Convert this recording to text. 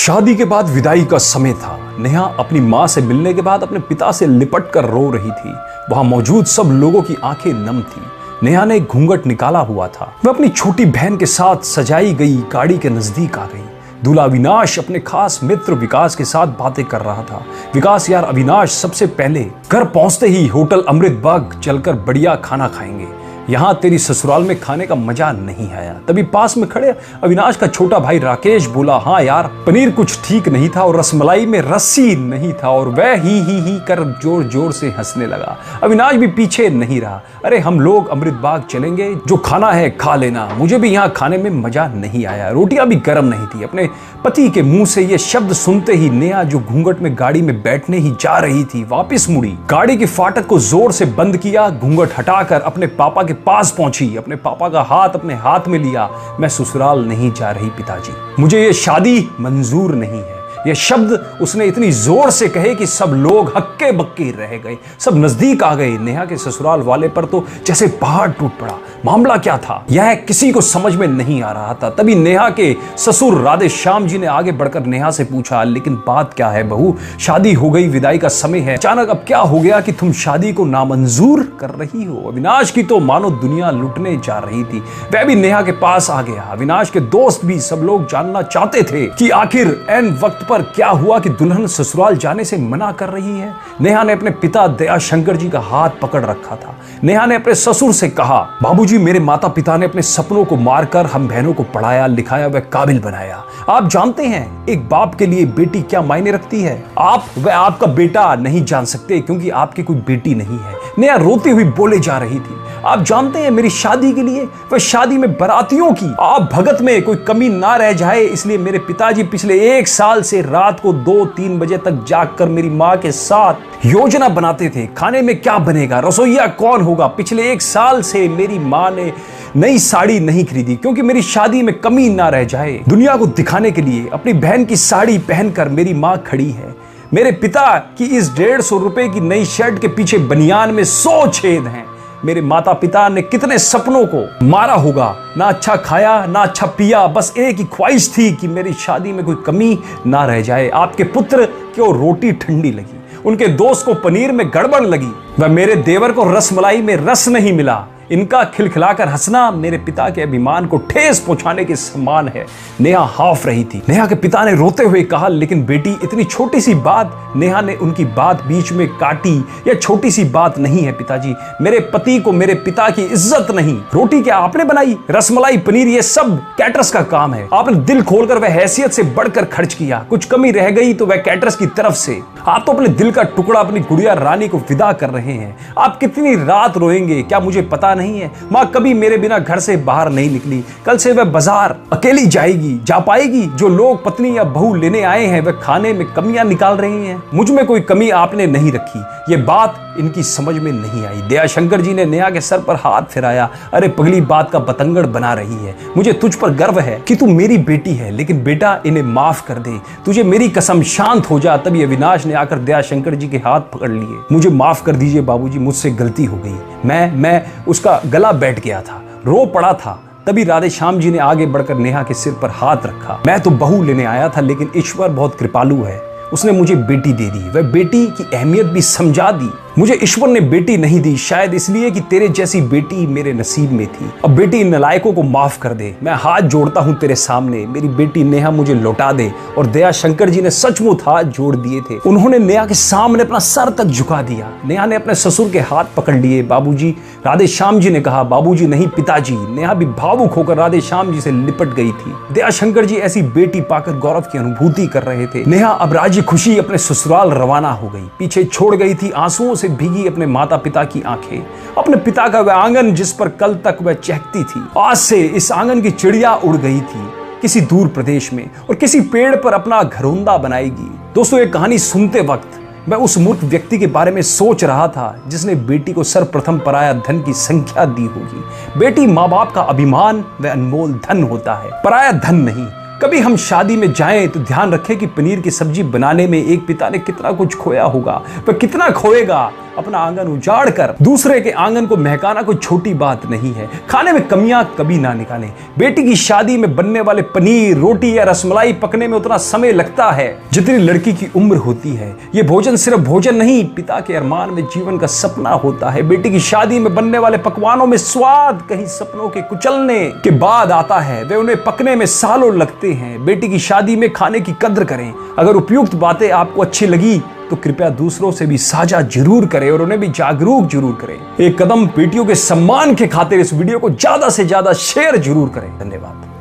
शादी के बाद विदाई का समय था। नेहा अपनी माँ से मिलने के बाद अपने पिता से लिपट कर रो रही थी। वहां मौजूद सब लोगों की आंखें नम थी। नेहा ने एक घूंघट निकाला हुआ था। वह अपनी छोटी बहन के साथ सजाई गई गाड़ी के नजदीक आ गई। दूल्हा अविनाश अपने खास मित्र विकास के साथ बातें कर रहा था। विकास यार, अविनाश सबसे पहले घर पहुंचते ही होटल अमृत बाग चलकर बढ़िया खाना खाएंगे। यहाँ तेरी ससुराल में खाने का मजा नहीं आया। तभी पास में खड़े अविनाश का छोटा भाई राकेश बोला, हाँ यार, पनीर कुछ ठीक नहीं था और रसमलाई में रस्सी नहीं था। और वह ही कर जोर जोर से हंसने लगा। अविनाश भी पीछे नहीं रहा। अरे हम लोग अमृत बाग चलेंगे, जो खाना है खा लेना, मुझे भी यहाँ खाने में मजा नहीं आया। रोटियां भी गर्म नहीं थी। अपने पति के मुंह से ये शब्द सुनते ही नेहा, जो घूंघट में गाड़ी में बैठने ही जा रही थी, वापस मुड़ी। गाड़ी के फाटक को जोर से बंद किया, घूंघट हटाकर अपने पापा के पास पहुंची, अपने पापा का हाथ अपने हाथ में लिया। मैं ससुराल नहीं जा रही पिताजी, मुझे ये शादी मंजूर नहीं है। ये शब्द उसने इतनी जोर से कहे कि सब लोग हक्के बक्के रह गए। सब नजदीक आ गए। नेहा के ससुराल वाले पर तो जैसे पहाड़ टूट पड़ा। मामला क्या था, यह किसी को समझ में नहीं आ रहा था। तभी नेहा के ससुर राधे श्याम जी ने आगे बढ़कर नेहा से पूछा, लेकिन बात क्या है बहू, शादी हो गई, विदाई का समय है, अचानक अब क्या हो गया कि तुम शादी को नामंजूर कर रही हो? अविनाश की तो मानो दुनिया लुटने जा रही थी। वह भी नेहा के पास आ गया। अविनाश के दोस्त भी सब लोग जानना चाहते थे कि आखिर एन वक्त पर क्या हुआ कि दुल्हन ससुराल जाने से मना कर रही है। नेहा ने अपने पिता दया शंकर जी का हाथ पकड़ रखा था। नेहा ने अपने ससुर से कहा, बाबूजी, मेरे माता पिता ने अपने सपनों को मारकर हम बहनों को पढ़ाया लिखाया व काबिल बनाया। आप जानते हैं एक बाप के लिए बेटी क्या मायने रखती है? आप व आपका बेटा नहीं जान सकते, क्योंकि आपकी कोई बेटी नहीं है। नेहा रोती हुई बोले जा रही थी, आप जानते हैं मेरी शादी के लिए वह शादी में बारातियों की आप भगत में कोई कमी ना रह जाए, इसलिए मेरे पिताजी पिछले 1 साल से रात को 2-3 बजे तक जागकर मेरी माँ के साथ योजना बनाते थे। खाने में क्या बनेगा, रसोईया कौन होगा। पिछले 1 साल से मेरी माँ ने नई साड़ी नहीं खरीदी, क्योंकि मेरी शादी में कमी ना रह जाए। दुनिया को दिखाने के लिए अपनी बहन की साड़ी पहनकर मेरी माँ खड़ी है। मेरे पिता की इस 150 रुपए की नई शर्ट के पीछे बनियान में 100 छेद हैं। मेरे माता पिता ने कितने सपनों को मारा होगा, ना अच्छा खाया ना अच्छा पिया, बस एक ही ख्वाहिश थी कि मेरी शादी में कोई कमी ना रह जाए। आपके पुत्र को रोटी ठंडी लगी, उनके दोस्त को पनीर में गड़बड़ लगी, वह मेरे देवर को रसमलाई में रस नहीं मिला। इनका खिलखिलाकर हंसना मेरे पिता के अभिमान को ठेस पहुंचाने के समान है। नेहा हाफ रही थी। नेहा के पिता ने रोते हुए कहा, लेकिन बेटी, इतनी छोटी सी बात। नेहा ने उनकी बात बीच में काटी, यह छोटी सी बात नहीं है पिताजी। मेरे पति को मेरे पिता की इज्जत नहीं। रोटी क्या आपने बनाई, रसमलाई पनीर ये सब कैटरस का काम है। आपने दिल खोलकर वह हैसियत से बढ़कर खर्च किया। कुछ कमी रह गई तो वह कैटरस की तरफ से। आप तो अपने दिल का टुकड़ा अपनी गुड़िया रानी को विदा कर रहे हैं। आप कितनी रात रोएंगे क्या मुझे पता नहीं है। माँ कभी मेरे बिना घर से बाहर नहीं निकली। कल से वह बाजार अकेली जाएगी, जा पाएगी। जो लोग पत्नी या बहू लेने आए हैं वह खाने में कमियां निकाल रहे हैं। मुझ में कोई कमी आपने नहीं रखी। ये बात इनकी समझ में नहीं आई। दया शंकर जी ने नेहा के सर पर हाथ फिराया। अरे पगली, बात का बतंगड़ बना रही है। मुझे तुझ पर गर्व है कि तू मेरी बेटी है, लेकिन बेटा इन्हें माफ कर दे। तुझे मेरी कसम, शांत हो जा। तभी अविनाश ने आकर दया शंकर जी के हाथ पकड़ लिए। मुझे माफ कर दीजिए बाबूजी, मुझसे गलती हो गई। मैं उसका गला बैठ गया था, रो पड़ा था। तभी राधे श्याम जी ने आगे बढ़कर नेहा के सिर पर हाथ रखा। मैं तो बहू लेने आया था, लेकिन ईश्वर बहुत कृपालु है, उसने मुझे बेटी दे दी। वह बेटी की अहमियत भी समझा दी। मुझे ईश्वर ने बेटी नहीं दी, शायद इसलिए कि तेरे जैसी बेटी मेरे नसीब में थी। अब बेटी, इन नालायकों को माफ कर दे। मैं हाथ जोड़ता हूं तेरे सामने, मेरी बेटी नेहा मुझे लौटा दे। और दया शंकर जी ने सचमुच हाथ जोड़ दिए थे। उन्होंने नेहा के सामने अपना सर तक झुका दिया। नेहा ने अपने ससुर के हाथ पकड़ लिए। बाबूजी, राधे श्याम जी ने कहा। बाबूजी नहीं पिताजी। नेहा भी भावुक होकर राधे श्याम जी से लिपट गई थी। दया शंकर जी ऐसी बेटी पाकर गौरव की अनुभूति कर रहे थे। नेहा अब राज्य खुशी अपने ससुराल रवाना हो गई। पीछे छोड़ गई थी आंसुओं से भीगी अपने माता पिता की आंखें, अपने पिता का वह आंगन जिस पर कल तक वह चहकती थी। आज से इस आंगन की चिड़िया उड़ गई थी किसी दूर प्रदेश में और किसी पेड़ पर अपना घरौंदा बनाएगी। दोस्तों, ये कहानी सुनते वक्त मैं उस मूर्ख व्यक्ति के बारे में सोच रहा था जिसने बेटी को सर्वप्रथम पराया धन की संख्या दी होगी। बेटी माँ बाप का अभिमान व अनमोल धन होता है, पराया धन नहीं। कभी हम शादी में जाएं तो ध्यान रखें कि पनीर की सब्जी बनाने में एक पिता ने कितना कुछ खोया होगा, वह कितना खोएगा अपना आंगन उजाड़ कर दूसरे के आंगन को महकाना कोई छोटी बात नहीं है। खाने में कमियां कभी ना निकालें। बेटी की शादी में बनने वाले पनीर, रोटी या रसमलाई पकने में उतना समय लगता है जितनी लड़की की उम्र होती है। ये भोजन सिर्फ भोजन नहीं, पिता के अरमान में जीवन का सपना होता है। बेटी की शादी में बनने वाले पकवानों में स्वाद कहीं सपनों के कुचलने के बाद आता है, वे उन्हें पकने में सालों लगते हैं। बेटी की शादी में खाने की कद्र करें। अगर उपयुक्त बातें आपको अच्छी लगी तो कृपया दूसरों से भी साझा जरूर करें और उन्हें भी जागरूक जरूर करें। एक कदम बेटियों के सम्मान के खातिर इस वीडियो को ज्यादा से ज्यादा शेयर जरूर करें। धन्यवाद।